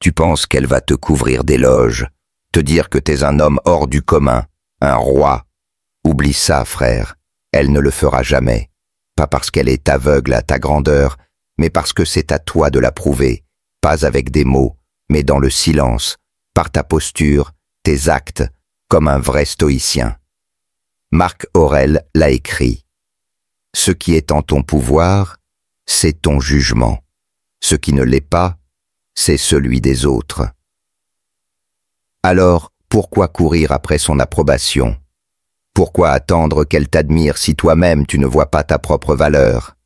Tu penses qu'elle va te couvrir d'éloges, te dire que t'es un homme hors du commun, un roi. Oublie ça, frère, elle ne le fera jamais. Pas parce qu'elle est aveugle à ta grandeur, mais parce que c'est à toi de la prouver, pas avec des mots, mais dans le silence, par ta posture, tes actes, comme un vrai stoïcien. Marc Aurèle l'a écrit. Ce qui est en ton pouvoir, c'est ton jugement. Ce qui ne l'est pas, c'est celui des autres. Alors, pourquoi courir après son approbation? Pourquoi attendre qu'elle t'admire si toi-même tu ne vois pas ta propre valeur?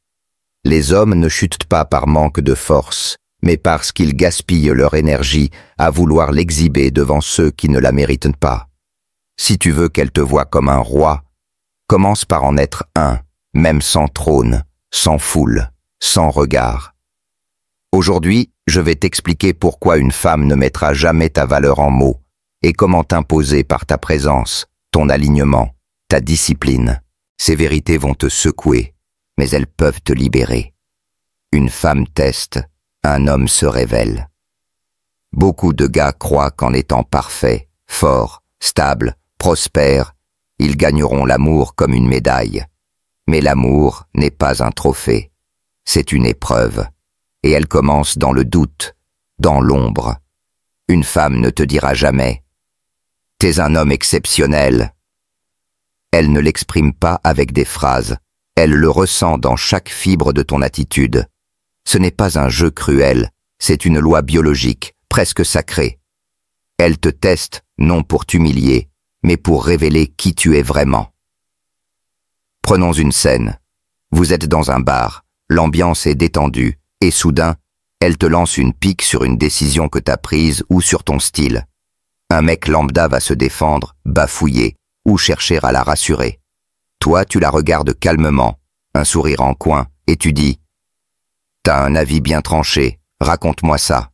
Les hommes ne chutent pas par manque de force, mais parce qu'ils gaspillent leur énergie à vouloir l'exhiber devant ceux qui ne la méritent pas. Si tu veux qu'elle te voie comme un roi, commence par en être un, même sans trône, sans foule, sans regard. Aujourd'hui, je vais t'expliquer pourquoi une femme ne mettra jamais ta valeur en mots et comment t'imposer par ta présence, ton alignement, ta discipline. Ces vérités vont te secouer, mais elles peuvent te libérer. Une femme teste, un homme se révèle. Beaucoup de gars croient qu'en étant parfaits, forts, stables, prospères, ils gagneront l'amour comme une médaille. Mais l'amour n'est pas un trophée, c'est une épreuve. Et elle commence dans le doute, dans l'ombre. Une femme ne te dira jamais « T'es un homme exceptionnel ». Elle ne l'exprime pas avec des phrases, elle le ressent dans chaque fibre de ton attitude. Ce n'est pas un jeu cruel, c'est une loi biologique, presque sacrée. Elle te teste non pour t'humilier, mais pour révéler qui tu es vraiment. Prenons une scène. Vous êtes dans un bar, l'ambiance est détendue, et soudain, elle te lance une pique sur une décision que t'as prise ou sur ton style. Un mec lambda va se défendre, bafouiller, ou chercher à la rassurer. Toi, tu la regardes calmement, un sourire en coin, et tu dis « T'as un avis bien tranché, raconte-moi ça. »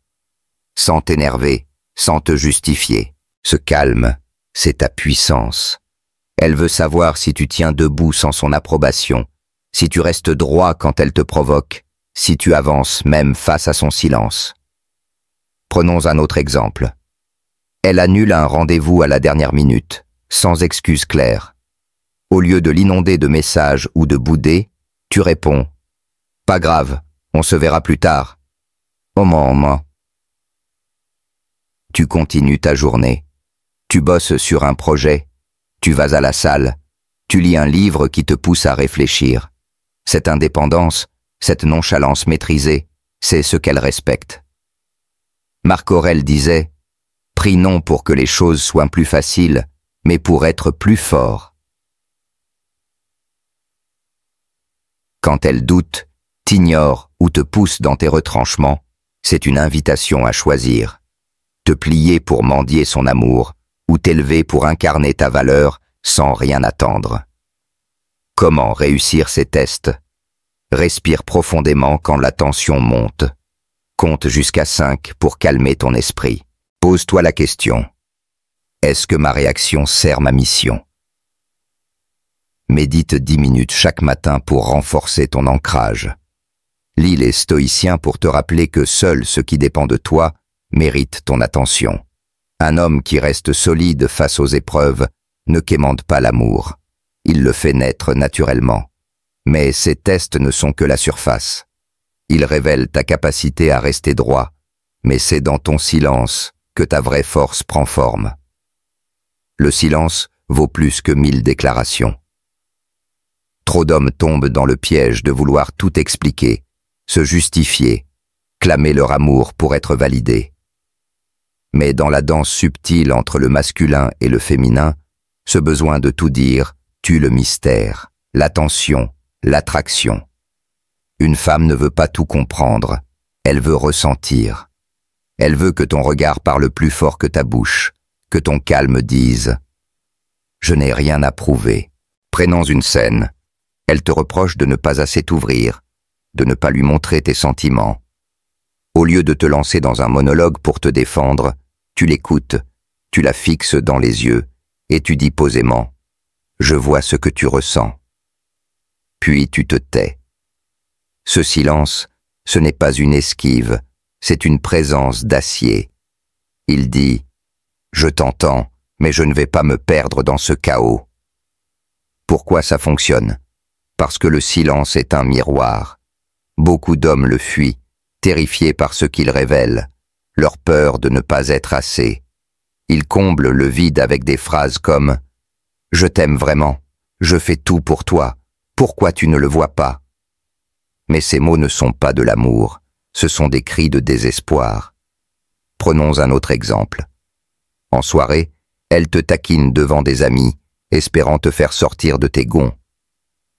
Sans t'énerver, sans te justifier. Ce calme, c'est ta puissance. Elle veut savoir si tu tiens debout sans son approbation, si tu restes droit quand elle te provoque, si tu avances même face à son silence. Prenons un autre exemple. Elle annule un rendez-vous à la dernière minute, sans excuse claire. Au lieu de l'inonder de messages ou de bouder, tu réponds « Pas grave, on se verra plus tard. » Au moment. Tu continues ta journée. Tu bosses sur un projet. Tu vas à la salle. Tu lis un livre qui te pousse à réfléchir. Cette indépendance, cette nonchalance maîtrisée, c'est ce qu'elle respecte. Marc Aurèle disait « Prie non pour que les choses soient plus faciles, mais pour être plus fort. » Quand elle doute, t'ignore ou te pousse dans tes retranchements, c'est une invitation à choisir. Te plier pour mendier son amour, ou t'élever pour incarner ta valeur sans rien attendre. Comment réussir ces tests? Respire profondément quand la tension monte. Compte jusqu'à 5 pour calmer ton esprit. Pose-toi la question. Est-ce que ma réaction sert ma mission? Médite 10 minutes chaque matin pour renforcer ton ancrage. Lis les stoïciens pour te rappeler que seul ce qui dépend de toi mérite ton attention. Un homme qui reste solide face aux épreuves ne quémande pas l'amour. Il le fait naître naturellement. Mais ces tests ne sont que la surface. Ils révèlent ta capacité à rester droit, mais c'est dans ton silence que ta vraie force prend forme. Le silence vaut plus que 1000 déclarations. Trop d'hommes tombent dans le piège de vouloir tout expliquer, se justifier, clamer leur amour pour être validés. Mais dans la danse subtile entre le masculin et le féminin, ce besoin de tout dire tue le mystère, l'attention, l'attraction. Une femme ne veut pas tout comprendre, elle veut ressentir. Elle veut que ton regard parle plus fort que ta bouche, que ton calme dise « Je n'ai rien à prouver ». Prenons une scène. Elle te reproche de ne pas assez t'ouvrir, de ne pas lui montrer tes sentiments. Au lieu de te lancer dans un monologue pour te défendre, tu l'écoutes, tu la fixes dans les yeux, et tu dis posément « Je vois ce que tu ressens ». Puis tu te tais. Ce silence, ce n'est pas une esquive, c'est une présence d'acier, Il dit « Je t'entends, mais je ne vais pas me perdre dans ce chaos. » Pourquoi ça fonctionne? Parce que le silence est un miroir. Beaucoup d'hommes le fuient, terrifiés par ce qu'il révèle, leur peur de ne pas être assez. Ils comblent le vide avec des phrases comme « Je t'aime vraiment, je fais tout pour toi, pourquoi tu ne le vois pas ?» Mais ces mots ne sont pas de l'amour, ce sont des cris de désespoir. Prenons un autre exemple. En soirée, elle te taquine devant des amis, espérant te faire sortir de tes gonds.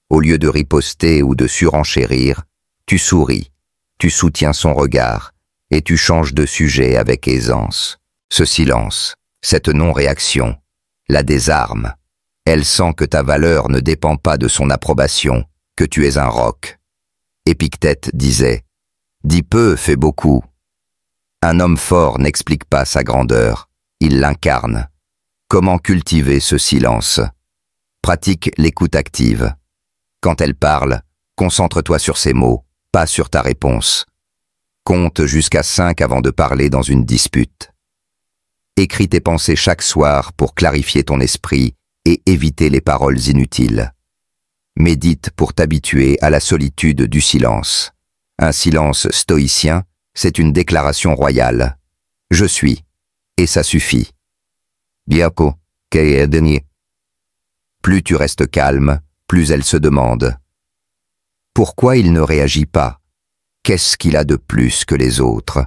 Au lieu de riposter ou de surenchérir, tu souris, tu soutiens son regard, et tu changes de sujet avec aisance. Ce silence, cette non-réaction, la désarme. Elle sent que ta valeur ne dépend pas de son approbation, que tu es un roc. Épictète disait « Dis peu, fais beaucoup ». Un homme fort n'explique pas sa grandeur, il l'incarne. Comment cultiver ce silence? Pratique l'écoute active. Quand elle parle, concentre-toi sur ses mots, pas sur ta réponse. Compte jusqu'à 5 avant de parler dans une dispute. Écris tes pensées chaque soir pour clarifier ton esprit et éviter les paroles inutiles. Médite pour t'habituer à la solitude du silence. Un silence stoïcien, c'est une déclaration royale. Je suis, et ça suffit. Biako, Kayedeni. Plus tu restes calme, plus elle se demande. Pourquoi il ne réagit pas? Qu'est-ce qu'il a de plus que les autres?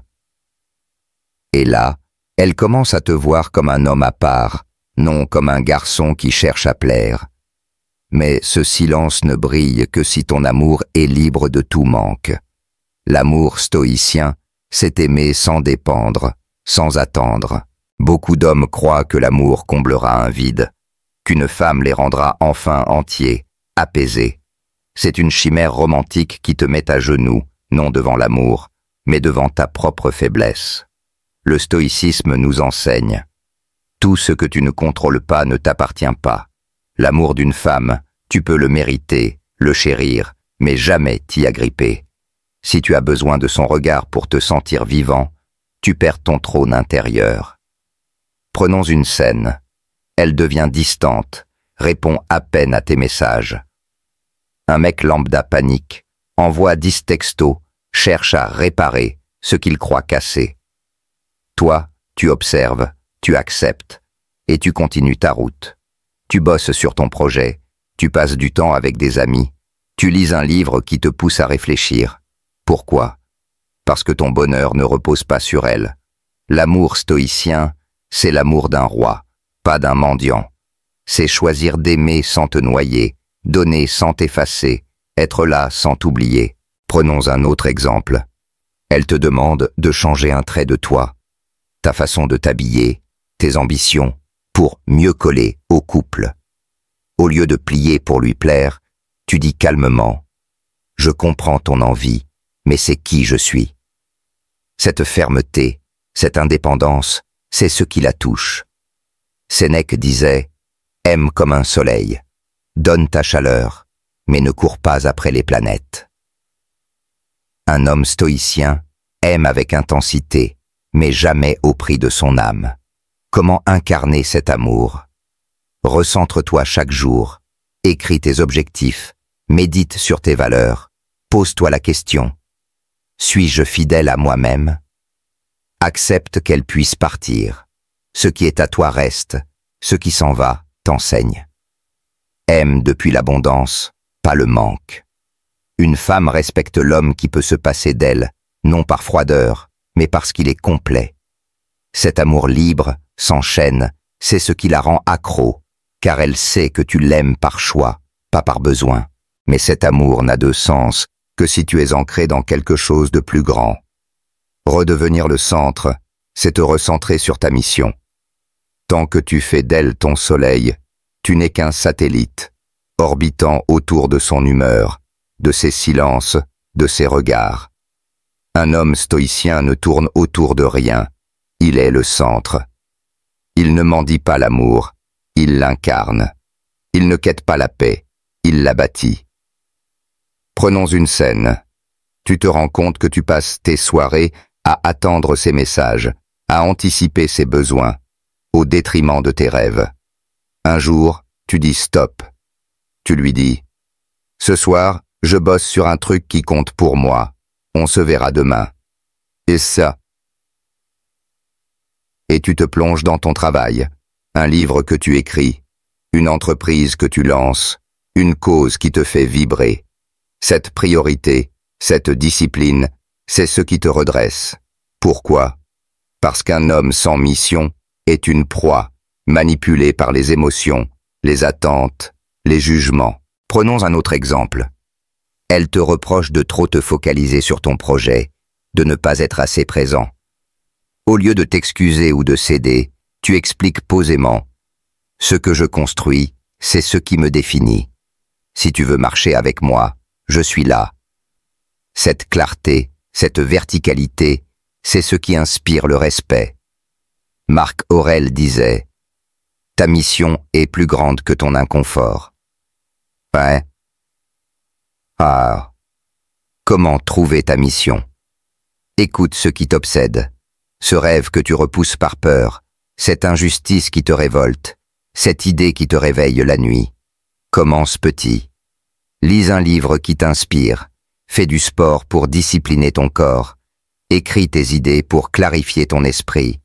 Et là, elle commence à te voir comme un homme à part, non comme un garçon qui cherche à plaire. Mais ce silence ne brille que si ton amour est libre de tout manque. L'amour stoïcien, c'est aimer sans dépendre, sans attendre. Beaucoup d'hommes croient que l'amour comblera un vide, qu'une femme les rendra enfin entiers, apaisés. C'est une chimère romantique qui te met à genoux, non devant l'amour, mais devant ta propre faiblesse. Le stoïcisme nous enseigne. Tout ce que tu ne contrôles pas ne t'appartient pas. L'amour d'une femme, tu peux le mériter, le chérir, mais jamais t'y agripper. Si tu as besoin de son regard pour te sentir vivant, tu perds ton trône intérieur. Prenons une scène. Elle devient distante, répond à peine à tes messages. Un mec lambda panique, envoie 10 textos, cherche à réparer ce qu'il croit cassé. Toi, tu observes, tu acceptes, et tu continues ta route. Tu bosses sur ton projet, tu passes du temps avec des amis, tu lis un livre qui te pousse à réfléchir. Pourquoi? Parce que ton bonheur ne repose pas sur elle. L'amour stoïcien, c'est l'amour d'un roi, pas d'un mendiant. C'est choisir d'aimer sans te noyer, donner sans t'effacer, être là sans t'oublier. Prenons un autre exemple. Elle te demande de changer un trait de toi, ta façon de t'habiller, tes ambitions, pour mieux coller au couple. Au lieu de plier pour lui plaire, tu dis calmement « Je comprends ton envie, mais c'est qui je suis ». Cette fermeté, cette indépendance, c'est ce qui la touche. Sénèque disait « Aime comme un soleil, donne ta chaleur, mais ne cours pas après les planètes ». Un homme stoïcien aime avec intensité, mais jamais au prix de son âme. Comment incarner cet amour? Recentre-toi chaque jour, écris tes objectifs, médite sur tes valeurs, pose-toi la question. Suis-je fidèle à moi-même? Accepte qu'elle puisse partir. Ce qui est à toi reste, ce qui s'en va t'enseigne. Aime depuis l'abondance, pas le manque. Une femme respecte l'homme qui peut se passer d'elle, non par froideur, mais parce qu'il est complet. Cet amour libre, sans chaîne, c'est ce qui la rend accro, car elle sait que tu l'aimes par choix, pas par besoin. Mais cet amour n'a de sens que si tu es ancré dans quelque chose de plus grand. Redevenir le centre, c'est te recentrer sur ta mission. Tant que tu fais d'elle ton soleil, tu n'es qu'un satellite, orbitant autour de son humeur, de ses silences, de ses regards. Un homme stoïcien ne tourne autour de rien, il est le centre. Il ne mendie pas l'amour, il l'incarne. Il ne quête pas la paix, il la bâtit. Prenons une scène. Tu te rends compte que tu passes tes soirées à attendre ses messages, à anticiper ses besoins, au détriment de tes rêves. Un jour, tu dis stop. Tu lui dis, « Ce soir, je bosse sur un truc qui compte pour moi. On se verra demain. » Et ça. Et tu te plonges dans ton travail, un livre que tu écris, une entreprise que tu lances, une cause qui te fait vibrer. Cette priorité, cette discipline, c'est ce qui te redresse. Pourquoi? Parce qu'un homme sans mission est une proie, manipulée par les émotions, les attentes, les jugements. Prenons un autre exemple. Elle te reproche de trop te focaliser sur ton projet, de ne pas être assez présent. Au lieu de t'excuser ou de céder, tu expliques posément « Ce que je construis, c'est ce qui me définit. Si tu veux marcher avec moi, je suis là. » Cette clarté, cette verticalité, c'est ce qui inspire le respect. Marc Aurèle disait « Ta mission est plus grande que ton inconfort. » Ouais. Ah. Comment trouver ta mission? Écoute ce qui t'obsède, ce rêve que tu repousses par peur, cette injustice qui te révolte, cette idée qui te réveille la nuit. Commence petit. Lis un livre qui t'inspire, fais du sport pour discipliner ton corps, écris tes idées pour clarifier ton esprit.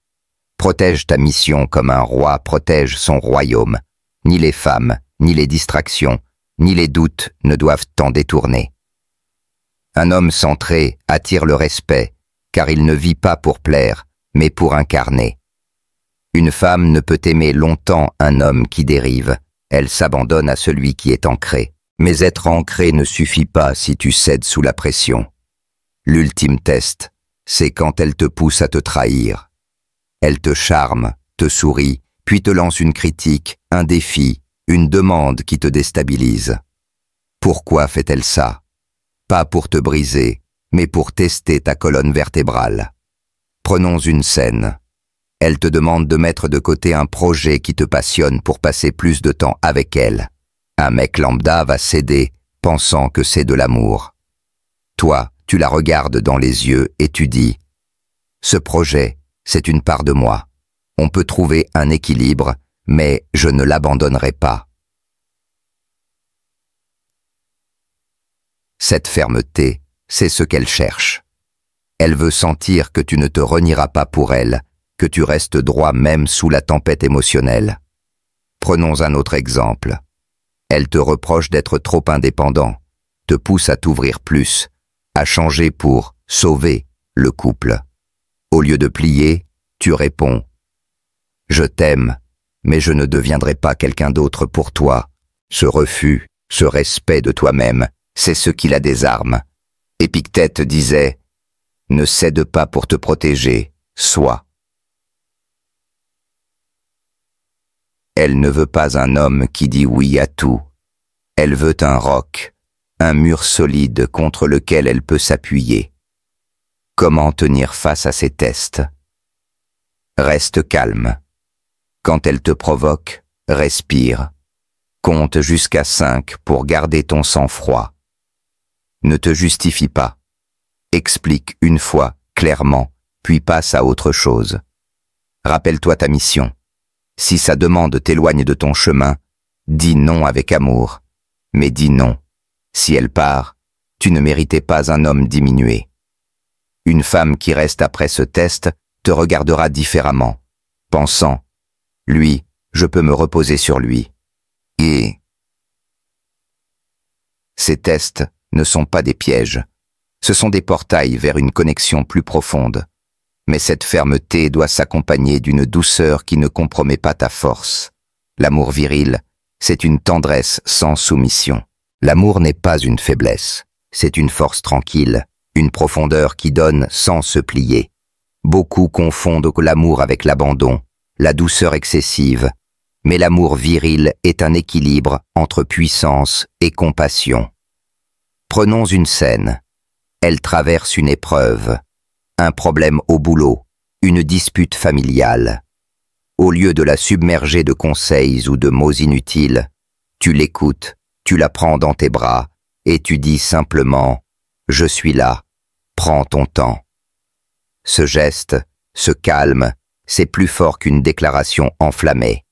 Protège ta mission comme un roi protège son royaume. Ni les femmes, ni les distractions, ni les doutes ne doivent t'en détourner. Un homme centré attire le respect, car il ne vit pas pour plaire, mais pour incarner. Une femme ne peut aimer longtemps un homme qui dérive, elle s'abandonne à celui qui est ancré. Mais être ancré ne suffit pas si tu cèdes sous la pression. L'ultime test, c'est quand elle te pousse à te trahir. Elle te charme, te sourit, puis te lance une critique, un défi, une demande qui te déstabilise. Pourquoi fait-elle ça? Pas pour te briser, mais pour tester ta colonne vertébrale. Prenons une scène. Elle te demande de mettre de côté un projet qui te passionne pour passer plus de temps avec elle. Un mec lambda va céder, pensant que c'est de l'amour. Toi, tu la regardes dans les yeux et tu dis « Ce projet, c'est une part de moi. On peut trouver un équilibre, mais je ne l'abandonnerai pas. » Cette fermeté, c'est ce qu'elle cherche. Elle veut sentir que tu ne te renieras pas pour elle, que tu restes droit même sous la tempête émotionnelle. Prenons un autre exemple. Elle te reproche d'être trop indépendant, te pousse à t'ouvrir plus, à changer pour sauver le couple. Au lieu de plier, tu réponds « Je t'aime, mais je ne deviendrai pas quelqu'un d'autre pour toi. » Ce refus, ce respect de toi-même, c'est ce qui la désarme. Épictète disait « Ne cède pas pour te protéger, sois. » Elle ne veut pas un homme qui dit oui à tout. Elle veut un roc, un mur solide contre lequel elle peut s'appuyer. Comment tenir face à ces tests? Reste calme. Quand elle te provoque, respire. Compte jusqu'à 5 pour garder ton sang-froid. Ne te justifie pas. Explique une fois, clairement, puis passe à autre chose. Rappelle-toi ta mission. Si sa demande t'éloigne de ton chemin, dis non avec amour. Mais dis non. Si elle part, tu ne méritais pas un homme diminué. Une femme qui reste après ce test te regardera différemment, pensant « Lui, je peux me reposer sur lui. » Et ces tests ne sont pas des pièges. Ce sont des portails vers une connexion plus profonde. Mais cette fermeté doit s'accompagner d'une douceur qui ne compromet pas ta force. L'amour viril, c'est une tendresse sans soumission. L'amour n'est pas une faiblesse, c'est une force tranquille, une profondeur qui donne sans se plier. Beaucoup confondent l'amour avec l'abandon, la douceur excessive, mais l'amour viril est un équilibre entre puissance et compassion. Prenons une scène. Elle traverse une épreuve. Un problème au boulot, une dispute familiale. Au lieu de la submerger de conseils ou de mots inutiles, tu l'écoutes, tu la prends dans tes bras et tu dis simplement « Je suis là, prends ton temps ». Ce geste, ce calme, c'est plus fort qu'une déclaration enflammée.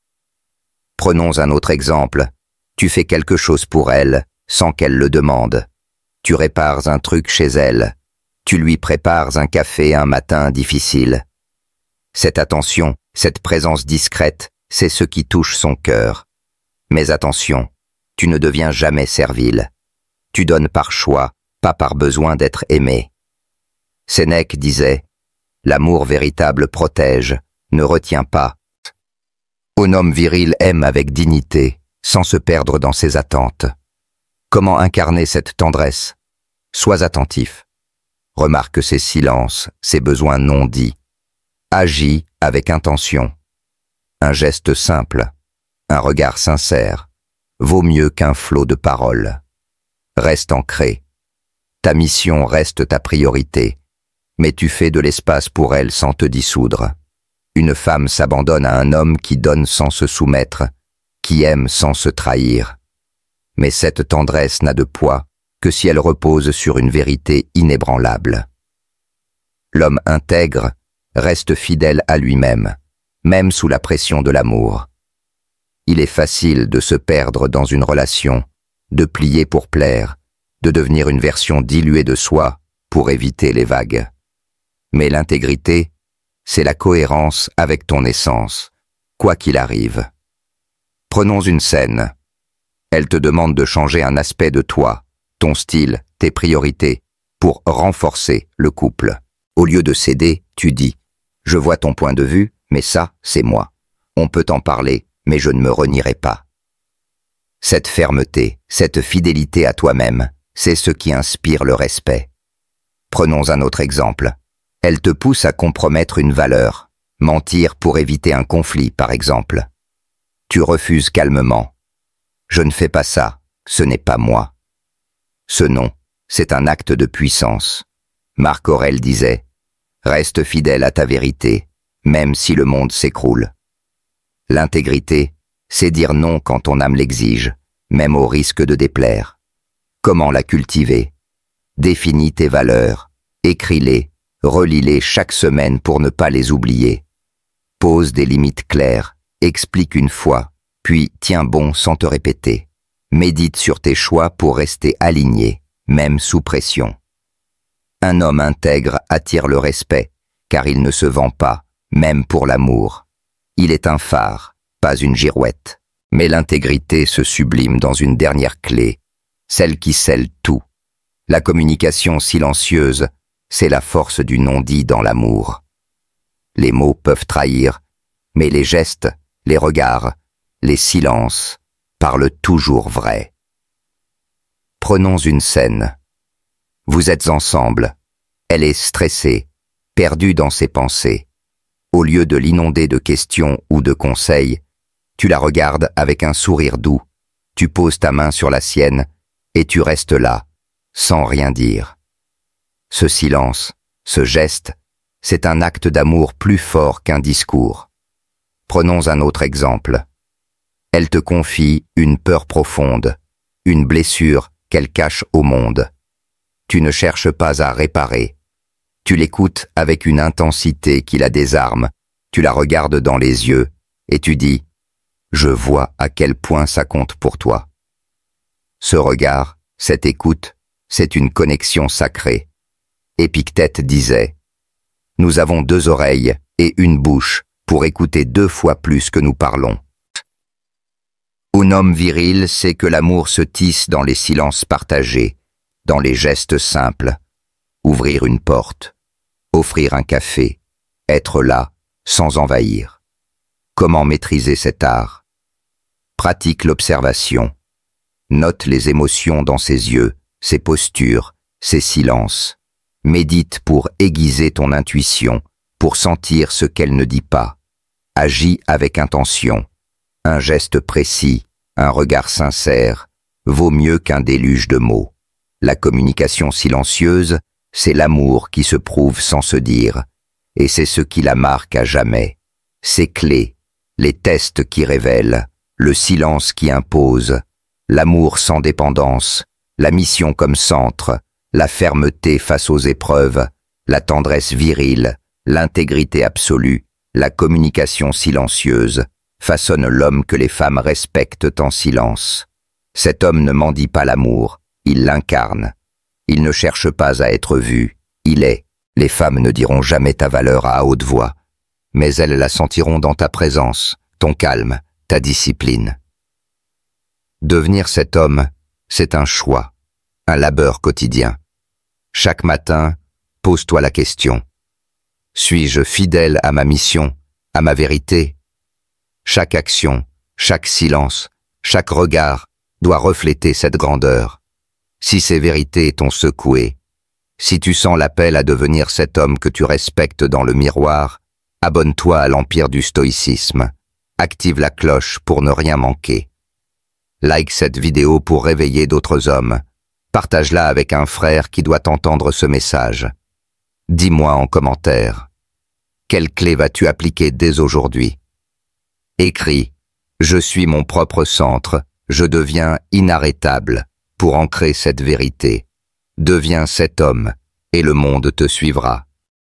Prenons un autre exemple. Tu fais quelque chose pour elle, sans qu'elle le demande. Tu répares un truc chez elle. Tu lui prépares un café un matin difficile. Cette attention, cette présence discrète, c'est ce qui touche son cœur. Mais attention, tu ne deviens jamais servile. Tu donnes par choix, pas par besoin d'être aimé. Sénèque disait « L'amour véritable protège, ne retient pas. » Un homme viril aime avec dignité, sans se perdre dans ses attentes. Comment incarner cette tendresse? Sois attentif. Remarque ses silences, ses besoins non dits. Agis avec intention. Un geste simple, un regard sincère, vaut mieux qu'un flot de paroles. Reste ancré. Ta mission reste ta priorité, mais tu fais de l'espace pour elle sans te dissoudre. Une femme s'abandonne à un homme qui donne sans se soumettre, qui aime sans se trahir. Mais cette tendresse n'a de poids que si elle repose sur une vérité inébranlable. L'homme intègre reste fidèle à lui-même, même sous la pression de l'amour. Il est facile de se perdre dans une relation, de plier pour plaire, de devenir une version diluée de soi pour éviter les vagues. Mais l'intégrité, c'est la cohérence avec ton essence, quoi qu'il arrive. Prenons une scène. Elle te demande de changer un aspect de toi, ton style, tes priorités, pour renforcer le couple. Au lieu de céder, tu dis « Je vois ton point de vue, mais ça, c'est moi. On peut en parler, mais je ne me renierai pas. » Cette fermeté, cette fidélité à toi-même, c'est ce qui inspire le respect. Prenons un autre exemple. Elle te pousse à compromettre une valeur, mentir pour éviter un conflit, par exemple. Tu refuses calmement. Je ne fais pas ça, ce n'est pas moi. Ce non, c'est un acte de puissance. Marc Aurèle disait « Reste fidèle à ta vérité, même si le monde s'écroule. » L'intégrité, c'est dire non quand ton âme l'exige, même au risque de déplaire. Comment la cultiver? Définis tes valeurs, écris-les, relis-les chaque semaine pour ne pas les oublier. Pose des limites claires, explique une fois, puis tiens bon sans te répéter. Médite sur tes choix pour rester aligné, même sous pression. Un homme intègre attire le respect, car il ne se vend pas, même pour l'amour. Il est un phare, pas une girouette. Mais l'intégrité se sublime dans une dernière clé, celle qui scelle tout. La communication silencieuse, c'est la force du non-dit dans l'amour. Les mots peuvent trahir, mais les gestes, les regards, les silences parlent toujours vrai. Prenons une scène. Vous êtes ensemble. Elle est stressée, perdue dans ses pensées. Au lieu de l'inonder de questions ou de conseils, tu la regardes avec un sourire doux, tu poses ta main sur la sienne et tu restes là, sans rien dire. Ce silence, ce geste, c'est un acte d'amour plus fort qu'un discours. Prenons un autre exemple. Elle te confie une peur profonde, une blessure qu'elle cache au monde. Tu ne cherches pas à réparer. Tu l'écoutes avec une intensité qui la désarme, tu la regardes dans les yeux et tu dis « Je vois à quel point ça compte pour toi. » Ce regard, cette écoute, c'est une connexion sacrée. Épictète disait « Nous avons 2 oreilles et une bouche pour écouter 2 fois plus que nous parlons. » Un homme viril sait que l'amour se tisse dans les silences partagés, dans les gestes simples. Ouvrir une porte, offrir un café, être là sans envahir. Comment maîtriser cet art? Pratique l'observation. Note les émotions dans ses yeux, ses postures, ses silences. Médite pour aiguiser ton intuition, pour sentir ce qu'elle ne dit pas. Agis avec intention. Un geste précis, un regard sincère, vaut mieux qu'un déluge de mots. La communication silencieuse, c'est l'amour qui se prouve sans se dire, et c'est ce qui la marque à jamais. Ces clés, les tests qui révèlent, le silence qui impose, l'amour sans dépendance, la mission comme centre, la fermeté face aux épreuves, la tendresse virile, L'intégrité absolue, la communication silencieuse, façonne l'homme que les femmes respectent en silence. Cet homme ne mendie pas l'amour, il l'incarne. Il ne cherche pas à être vu, il est. Les femmes ne diront jamais ta valeur à haute voix, mais elles la sentiront dans ta présence, ton calme, ta discipline. Devenir cet homme, c'est un choix, un labeur quotidien. Chaque matin, pose-toi la question. Suis-je fidèle à ma mission, à ma vérité? Chaque action, chaque silence, chaque regard doit refléter cette grandeur. Si ces vérités t'ont secoué, si tu sens l'appel à devenir cet homme que tu respectes dans le miroir, abonne-toi à l'empire du stoïcisme. Active la cloche pour ne rien manquer. Like cette vidéo pour réveiller d'autres hommes. Partage-la avec un frère qui doit entendre ce message. Dis-moi en commentaire. Quelle clé vas-tu appliquer dès aujourd'hui? Écris « Je suis mon propre centre, je deviens inarrêtable » pour ancrer cette vérité. Deviens cet homme, et le monde te suivra.